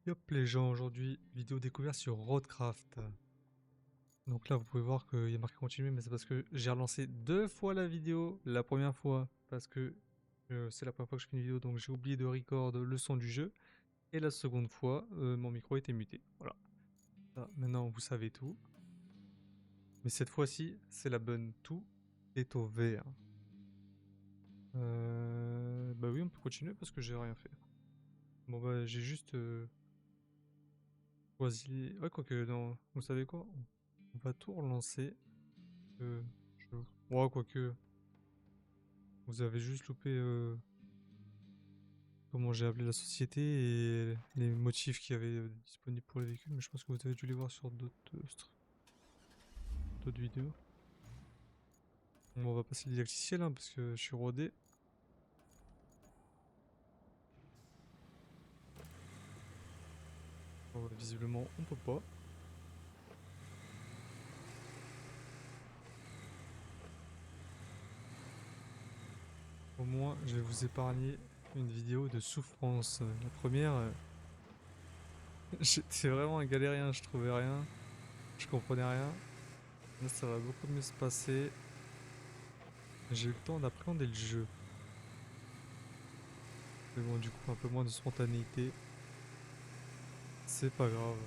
Yop les gens, aujourd'hui, vidéo découverte sur Roadcraft. Donc là, vous pouvez voir qu'il y a marqué continuer, mais c'est parce que j'ai relancé 2 fois la vidéo. La première fois, parce que c'est la première fois que je fais une vidéo, donc j'ai oublié de record le son du jeu. Et la seconde fois, mon micro était muté. Voilà. Ça, maintenant, vous savez tout. Mais cette fois-ci, c'est la bonne. Tout est au vert. Bah oui, on peut continuer parce que j'ai rien fait. Bon bah, j'ai juste choisi... Ouais, quoique, non. Vous savez quoi? On va tout relancer. Euh, Ouais, quoique, vous avez juste loupé comment j'ai appelé la société et les motifs qu'il y avait disponibles pour les véhicules, mais je pense que vous avez dû les voir sur d'autres vidéos. Bon, on va passer le didacticiel hein, parce que je suis rodé. Bon, bah, visiblement, on peut pas. Au moins, je vais vous épargner une vidéo de souffrance. La première, j'étais vraiment un galérien, je trouvais rien, je comprenais rien. Là, ça va beaucoup mieux se passer. J'ai eu le temps d'appréhender le jeu. Mais bon, du coup, un peu moins de spontanéité. C'est pas grave.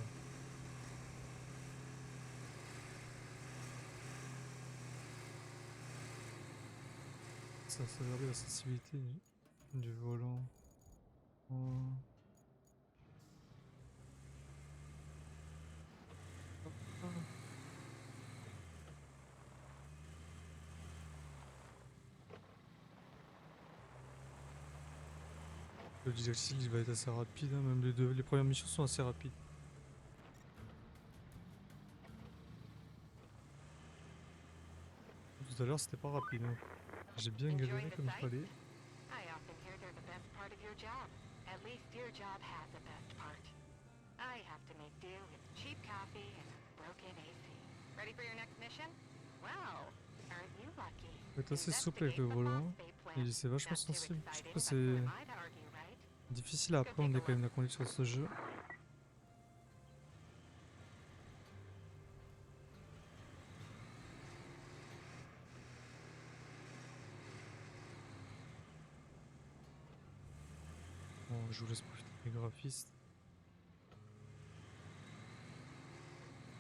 Ça, sauvegarder la sensibilité du volant. Oh. Ah. Le didactyle, il va être assez rapide, hein, même les premières missions sont assez rapides. Tout à l'heure, c'était pas rapide, hein. J'ai bien Enjoying galéré the comme il sights? fallait. I often hear they're the best part of your job. At least your job has a best part. I have to make do with cheap coffee and a broken AC. Ready for your next mission? Wow, aren't you lucky? Faut être assez souple avec Investigate le the volant. phosphate plant. Et c'est vachement Not too sensible. Je trouve exciting, que but who am c'est I to argue, right? difficile à Go take appréhender a quand look. même la conduite sur ce jeu. Bon, je vous laisse profiter des graphistes.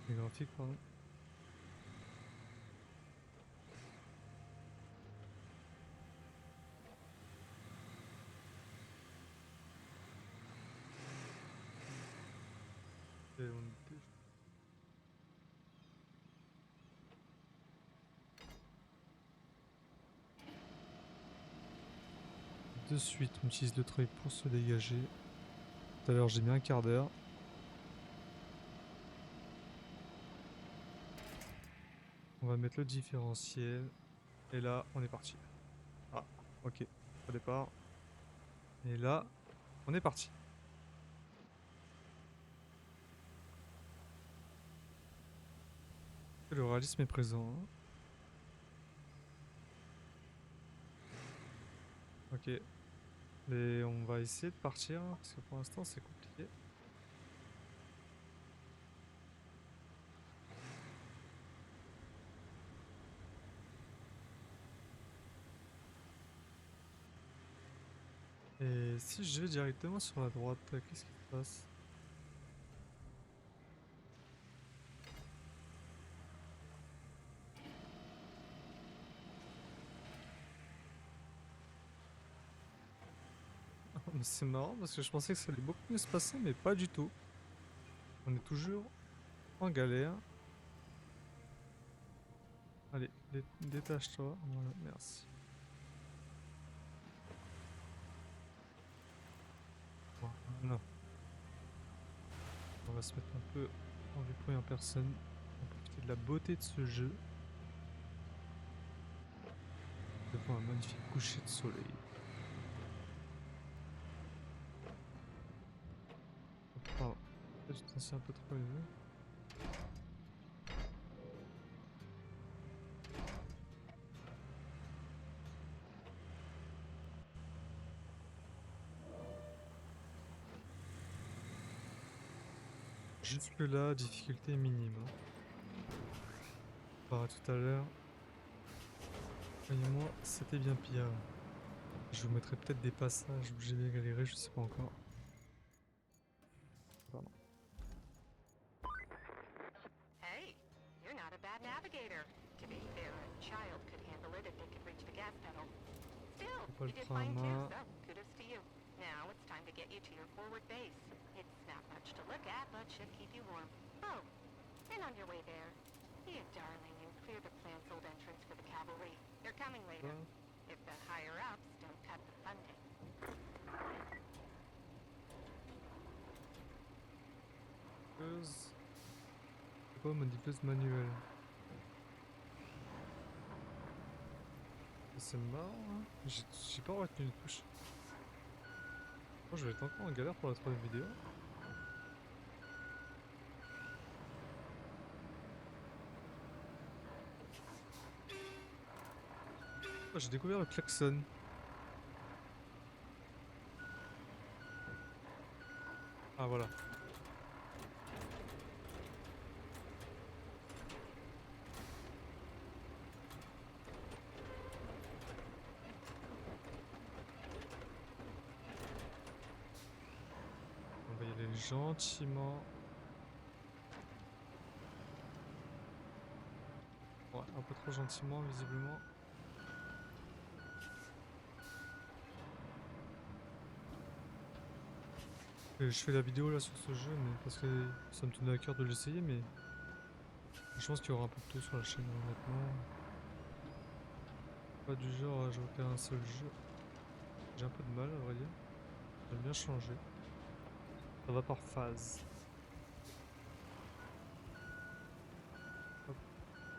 Des graphiques, pardon. Et on était de suite, on utilise le treuil pour se dégager. Tout à l'heure, j'ai mis un quart d'heure. On va mettre le différentiel. Et là, on est parti. Ah, ok. Au départ. Et là, on est parti. Le réalisme est présent, hein. Ok. Mais on va essayer de partir, hein, parce que pour l'instant, c'est compliqué. Et si je vais directement sur la droite, qu'est-ce qui se passe? Mais c'est marrant parce que je pensais que ça allait beaucoup mieux se passer, mais pas du tout. On est toujours en galère. Allez, détache-toi. Voilà, merci. Voilà. On va se mettre un peu en vue première personne. On va profiter de la beauté de ce jeu. Devant un magnifique coucher de soleil. Oh, pardon. Peut-être un peu trop élevé. Jusque là, difficulté minime. Hein. Par à tout à l'heure. Croyez-moi, c'était bien pire. Je vous mettrai peut-être des passages où j'ai bien galéré, je sais pas encore. Pardon. Hey, you're not a bad navigator. To be fair, a child could handle it if they could reach the gas pedal. Still, Faut pas le you did frein à fine too, main. so kudos to you. Now it's time to get you to your forward base. It's not much to look at, but should keep you warm. Oh, and on your way there, you darling, and clear the plant's old entrance for the cavalry. They're coming later. Là, If the higher-ups don't cut the funding. diffuseuse. C'est quoi mon diffuse manuel? C'est marrant, hein. J'ai pas retenu une touche. Oh, je vais être encore en galère pour la troisième vidéo. Oh, j'ai découvert le klaxon. Ah voilà. On va y aller gentiment. Ouais, un peu trop gentiment visiblement. Je fais la vidéo là sur ce jeu, mais parce que ça me tenait à cœur de l'essayer, mais je pense qu'il y aura un peu de tout sur la chaîne honnêtement. Pas du genre à jouer qu'à un seul jeu. J'ai un peu de mal à vrai dire. J'aime bien changer. Ça va par phase. Hop,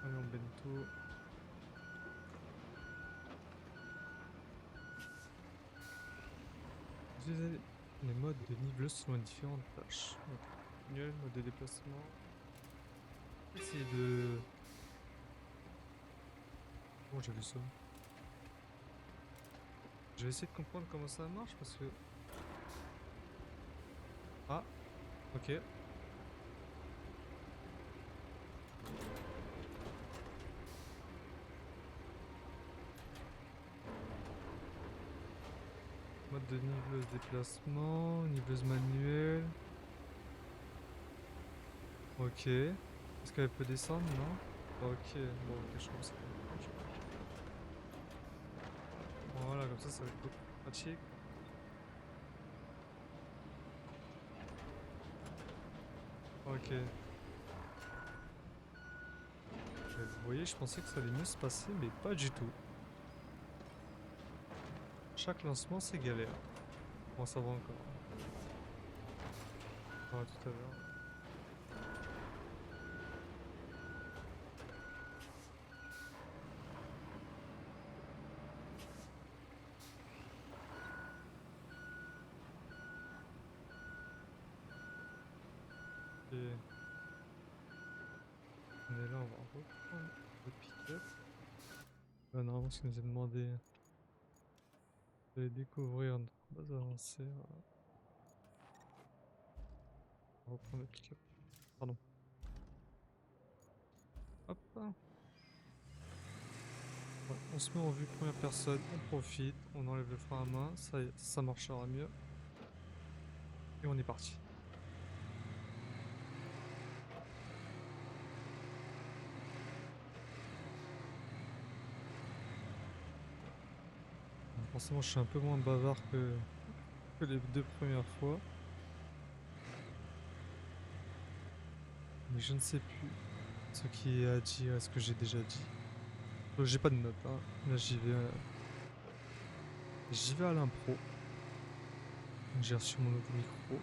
allez en bento. Utilisez les modes de nivelage selon les différentes tâches. Donc, manuel, mode de déplacement. Essayer de... Bon, j'ai vu ça. Je vais essayer de comprendre comment ça marche parce que... Ah, ok. Mode de niveleuse déplacement, niveleuse manuelle. Ok. Est-ce qu'elle peut descendre, non? Ok, bon, ok, je commence à comprendre. Voilà, comme ça va être beaucoup plus pratique. Ok. Vous voyez, je pensais que ça allait mieux se passer, mais pas du tout. Chaque lancement, c'est galère. Bon, ça va encore. On va tout à l'heure. Ok. On est là, on va reprendre le pick-up. Normalement, ce qu'il nous a demandé de découvrir notre base avancée. Voilà. On va reprendre le pick-up. Pardon. Hop. Ouais, on se met en vue première personne, on profite, on enlève le frein à main, ça marchera mieux. Et on est parti. Bon, forcément, je suis un peu moins bavard que les deux premières fois. Mais je ne sais plus ce qui est à dire, est-ce que j'ai déjà dit. J'ai pas de notes, hein. Là, j'y vais à l'impro. J'ai reçu mon nouveau micro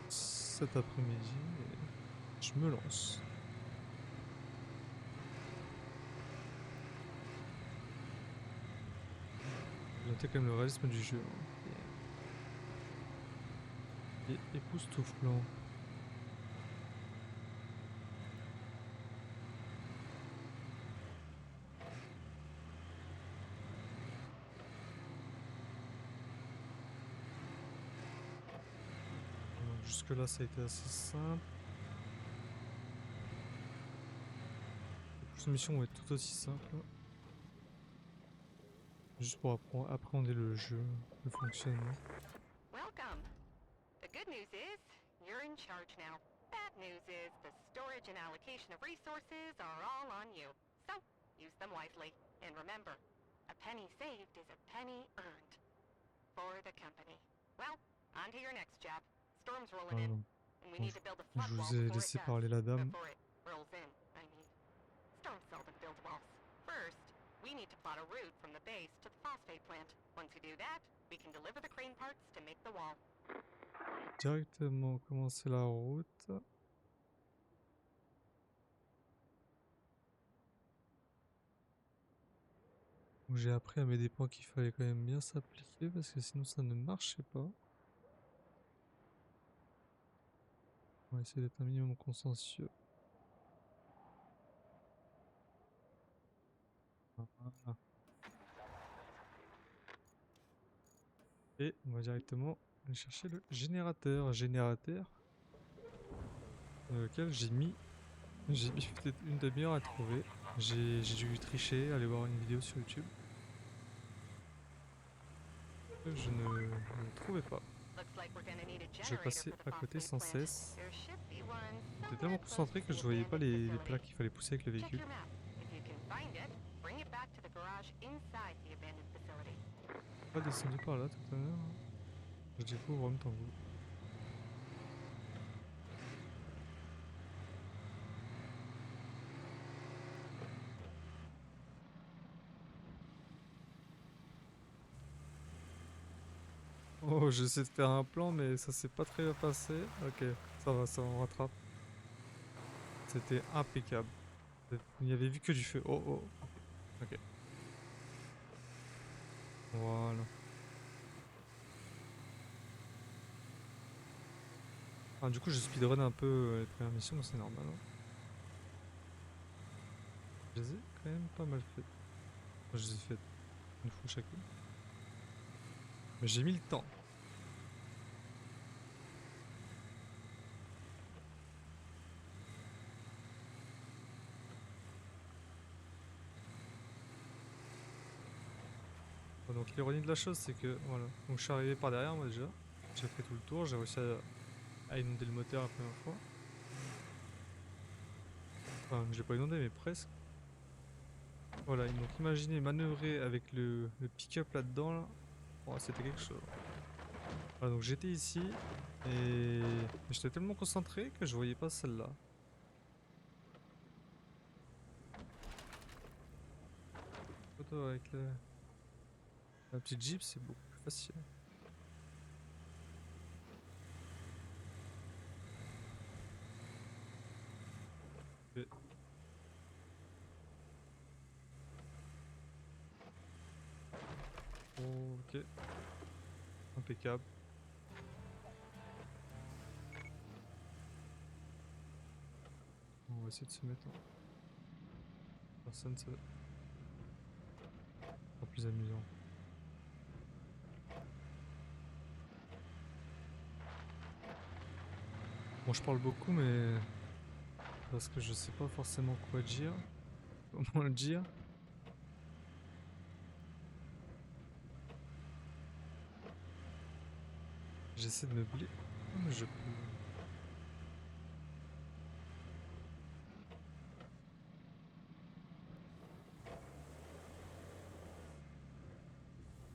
cet après-midi et je me lance. J'ai noté quand même le réalisme du jeu. Hein, qui est époustouflant. Jusque là ça a été assez simple. Les prochaines missions vont être tout aussi simples. Juste pour appréhender le jeu, le fonctionnement. Welcome. The good news is you're in charge now. Bad news is the storage and allocation of resources are all on you. So, use them wisely. And remember, a penny saved is a penny earned. For the company. Well, on to your next job. Storm's rolling in, Alors, and we bon, need to build a je flood wall vous ai before it laissé does. parler la dame. Before it rolls in, I mean. Storm seldom builds walls. First, we need to plot a route from the base to the phosphate plant. Once we do that, we can deliver the crane parts to make the wall. Directement commencer la route. J'ai appris à mes dépens qu'il fallait quand même bien s'appliquer parce que sinon ça ne marchait pas. On va essayer d'être un minimum consciencieux. Voilà. Et on va directement aller chercher le générateur. Générateur dans lequel j'ai mis peut-être une demi-heure à trouver. J'ai dû tricher, aller voir une vidéo sur YouTube. Je ne le trouvais pas. Je passais à côté sans cesse. J'étais tellement concentré que je voyais pas les plaques qu'il fallait pousser avec le véhicule. Pas descendu par là tout à l'heure. Je découvre en même temps que vous. Oh, j'essaie de faire un plan, mais ça s'est pas très bien passé. Ok, ça va, on rattrape. C'était impeccable. Il n'y avait vu que du feu. Oh, oh, ok. Voilà. Ah, du coup, je speedrun un peu les premières missions, mais c'est normal. Hein. Je les ai quand même pas mal faites. Enfin, je les ai faites une fois chacune. Mais j'ai mis le temps. Bon, donc l'ironie de la chose, c'est que voilà. Donc je suis arrivé par derrière moi déjà. J'ai fait tout le tour, j'ai réussi à inonder le moteur la première fois. Enfin, je l'ai pas inondé, mais presque. Voilà, donc imaginez manœuvrer avec le pick-up là-dedans. Là. Oh, c'était quelque chose. Voilà, donc j'étais ici et j'étais tellement concentré que je voyais pas celle-là. Photo avec la petite Jeep, c'est beaucoup plus facile. Et- Ok, impeccable. On va essayer de se mettre en personne, ça sera plus amusant. Bon, je parle beaucoup, mais parce que je sais pas forcément quoi dire, comment le dire. J'essaie de me blé. Oh, mais je peux.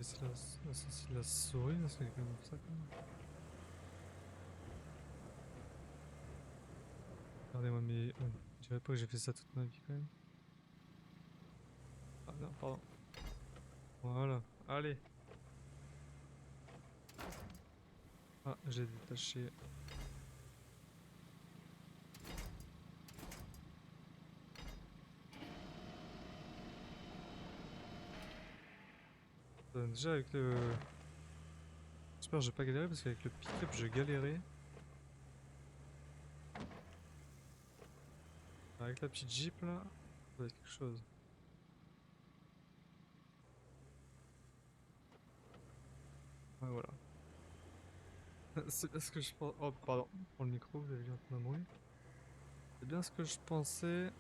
C'est la souris, c'est quand même ça quand même. Regardez-moi, mais je dirais pas que j'ai fait ça toute ma vie quand même. Ah non, pardon. Voilà, allez. Ah, j'ai détaché. Déjà avec le. J'espère que j'ai pas galéré parce qu'avec le pick-up je galérais. Avec la petite Jeep là, ça va être quelque chose. Ouais, voilà. C'est bien ce que je pense. Oh, pardon. Pour le micro, vous avez vu un peu ma bruit. C'est bien ce que je pensais.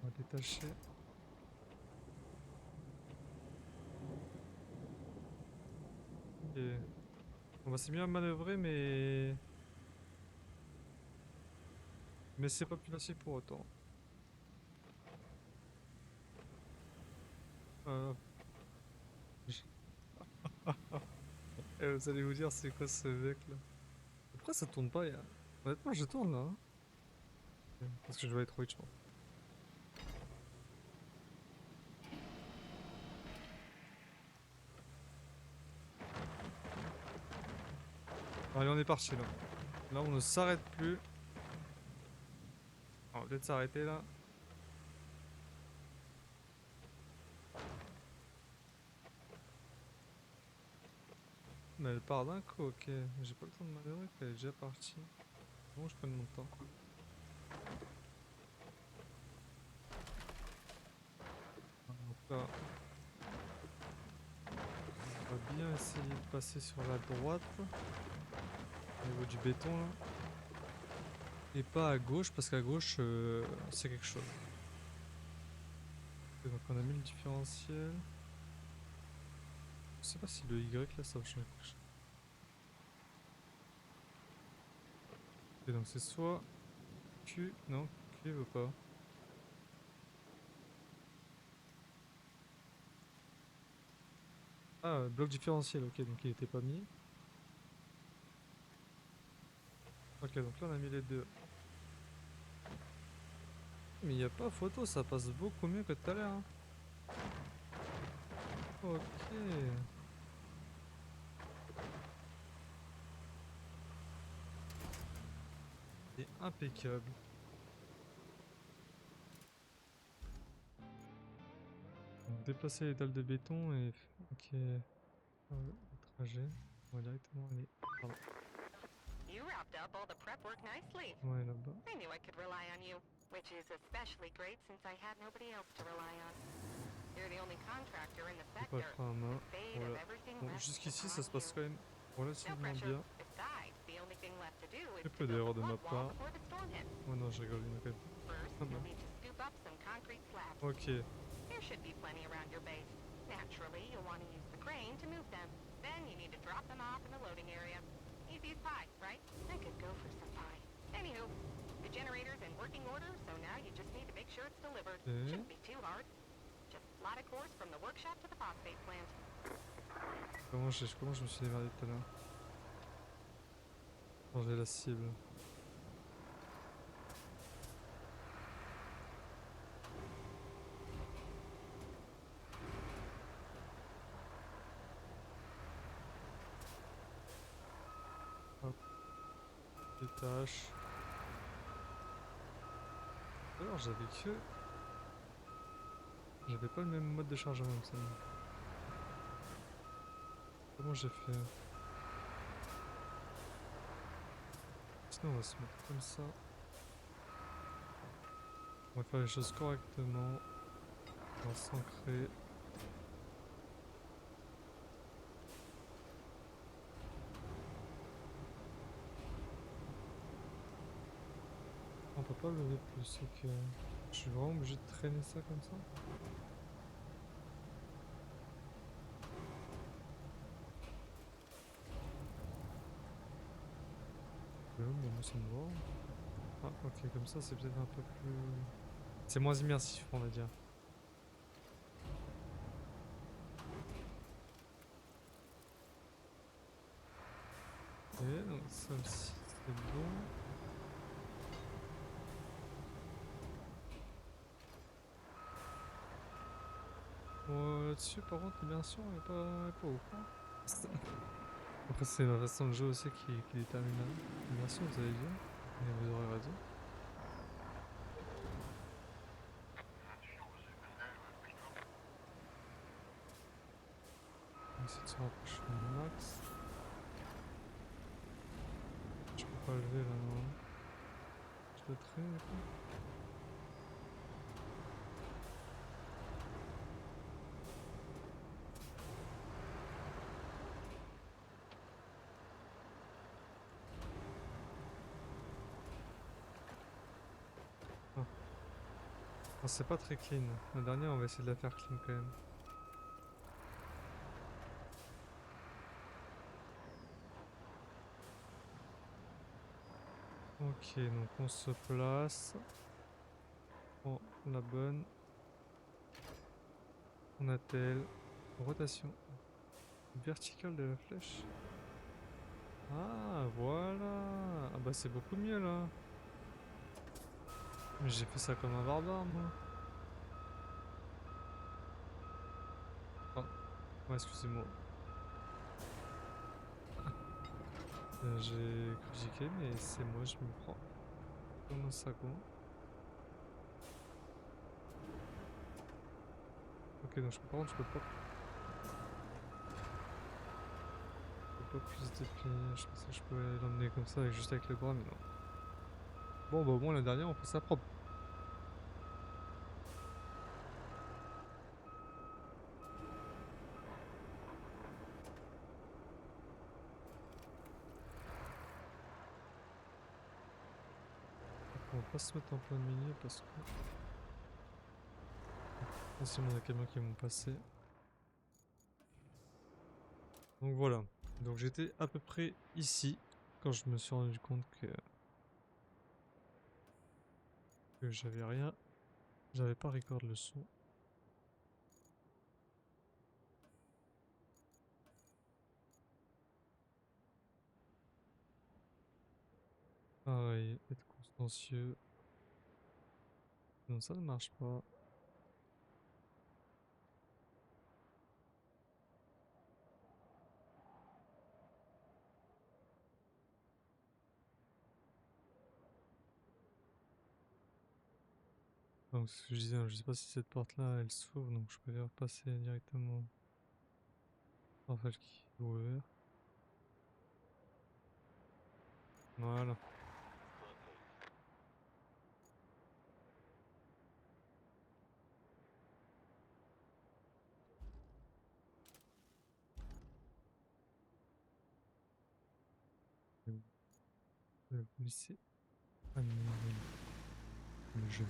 On va détacher. Ok. On va c'est mieux à manœuvrer, mais c'est pas plus facile pour autant. Euh, je- vous allez vous dire, c'est quoi ce mec là? Pourquoi ça tourne pas? Honnêtement, je tourne là, hein. Parce que je vais être trop vite, je pense. Allez, on est parti là. Là, on ne s'arrête plus. On va peut-être s'arrêter là. Mais elle part d'un coup, ok. J'ai pas le temps de manœuvrer, elle est déjà partie. Bon, je prenne mon temps. Donc là, on va bien essayer de passer sur la droite. Au niveau du béton là. Et pas à gauche, parce qu'à gauche, c'est quelque chose. Ok, donc on a mis le différentiel. Je sais pas si le Y là, ça va changer quelque chose. Ok, donc c'est soit Q. Non, Q veut pas. Ah, bloc différentiel, ok, donc il était pas mis. Ok, donc là on a mis les deux. Mais il a pas photo, ça passe beaucoup mieux que tout à l'heure, hein. Ok. C'est impeccable. Donc déplacer les dalles de béton et... Ok. Le trajet. On va directement aller... Pardon. You wrapped up all the prep work nicely. Ouais, là-bas. I knew I could rely on you, which is especially great since I had nobody else to rely on. You're the only contractor in the J'ai pas le sector. frein à The main. fate of Voilà. everything Bon, rests jusqu'ici, ça upon se you. passe quand même No relativement pressure. bien. Besides, the only thing left to do is Très to peu build the d'erreurs de ma flood wall part. before the storm hits. Oh non, je rigole, il y en a quand même First, pas you'll mal. need to scoop up some concrete slabs. Ok. There should be plenty around your base. Naturally, you'll want to use the crane to move them. Then you need to drop them off in the loading area. Easy as pie, right? I could go for some pie. Anywho, the generator's in working order, so now you just need to make sure it's delivered. Ok. Shouldn't be too hard. Just plot a course from the workshop to the phosphate plant. Comment je me suis démerdé tout à l'heure? Changer la cible. Hop. Détache. Alors j'avais que... J'avais pas le même mode de chargement que ça. Comment j'ai fait? Sinon on va se mettre comme ça. On va faire les choses correctement. On va s'ancrer. On peut pas lever plus, ok. Je suis vraiment obligé de traîner ça comme ça? Mais moi ça me va. Ah ok, comme ça c'est peut-être un peu plus... C'est moins immersif on va dire. Ok, donc ça aussi c'est bon. Bon, là-dessus par contre l'immersion elle est pas ouf, hein. Après c'est la façon de jouer aussi qui détermine l'immersion, vous allez dire. Et vous aurez raison. On va essayer de se rapprocher au max. Je peux pas lever là, non. Je dois traîner du coup. Bon, c'est pas très clean. La dernière, on va essayer de la faire clean quand même. Ok, donc on se place. On prend la bonne. On attelle. Rotation verticale de la flèche. Ah, voilà. Ah bah c'est beaucoup mieux là. Mais j'ai fait ça comme un barbare, moi. Ah, ouais, excusez-moi. J'ai critiqué, mais c'est moi, je me prends comme un sagon. Ok, donc par contre, je peux pas plus déplier. Je pensais que je pouvais l'emmener comme ça, juste avec le bras, mais non. Bon, bah au moins la dernière, on fait ça propre. Donc, on va pas se mettre en plein milieu parce que facilement des camions qui vont passer. Donc voilà. Donc j'étais à peu près ici quand je me suis rendu compte que j'avais rien. J'avais pas record le son. Pareil, être consciencieux. Non, ça ne marche pas. Donc ce que je disais, je sais pas si cette porte là elle s'ouvre, donc je préfère passer directement par celle qui est ouverte. Voilà. Je vais vous laisser admirer le jeu.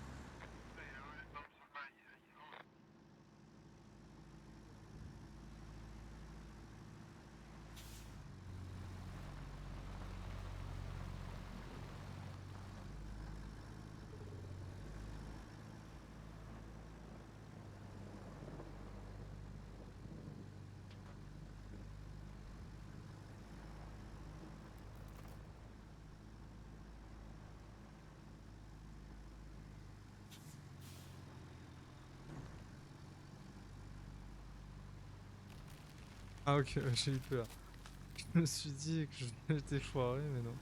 Ah ok, j'ai eu peur. Je me suis dit que j'étais foiré, mais non.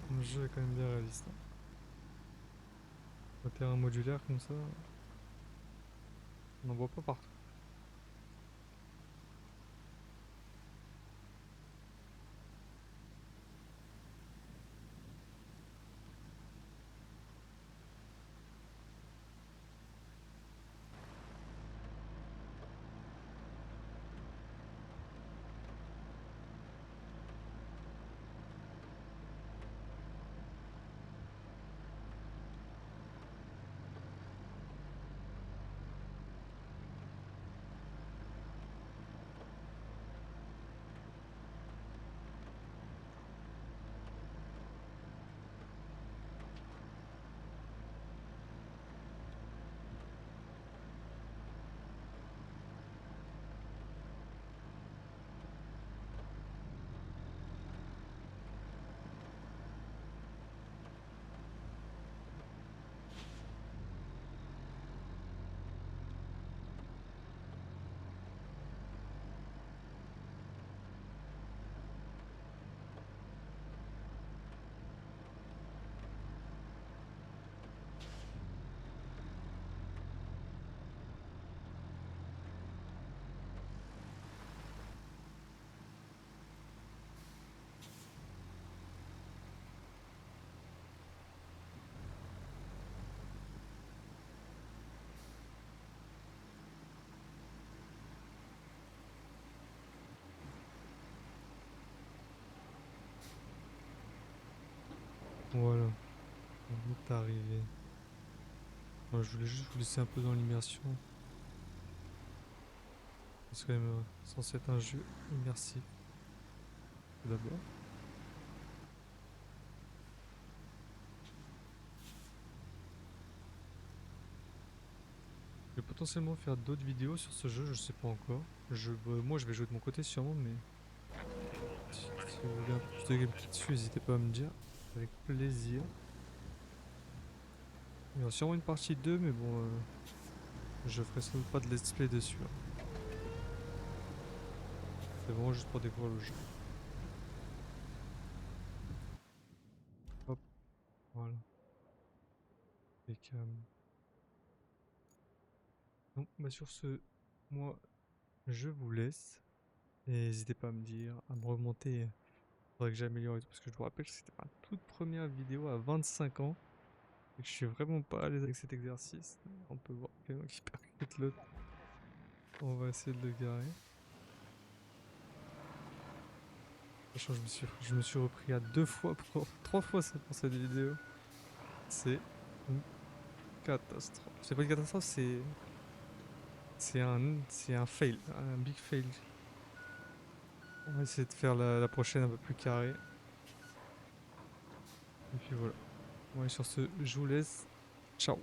Le jeu est quand même bien réaliste, hein. Un terrain modulaire comme ça, on n'en voit pas partout. arrivé. Moi, je voulais juste vous laisser un peu dans l'immersion. C'est quand même censé être un jeu immersif. Tout d'abord. Je vais potentiellement faire d'autres vidéos sur ce jeu, je sais pas encore. Moi, je vais jouer de mon côté sûrement, mais si vous voulez un peu plus de gameplay dessus, n'hésitez pas à me dire. Avec plaisir. Il y aura sûrement une partie 2, mais bon, je ferai sans doute pas de let's play dessus, hein. C'est vraiment juste pour découvrir le jeu. Hop, voilà. Et donc, bah sur ce, moi, je vous laisse. Et n'hésitez pas à me dire, à me remonter. Faudrait que j'améliore et tout, parce que je vous rappelle que c'était ma toute première vidéo à 25 ans. Et que je suis vraiment pas à l'aise avec cet exercice. On peut voir quelqu'un qui percute l'autre. On va essayer de le garer. Sachant que je me suis repris à 2 fois, 3 fois ça pour cette vidéo. C'est une catastrophe. C'est pas une catastrophe, c'est un fail, un big fail. On va essayer de faire la prochaine un peu plus carrée. Et puis voilà. Bon, et sur ce, je vous laisse. Ciao.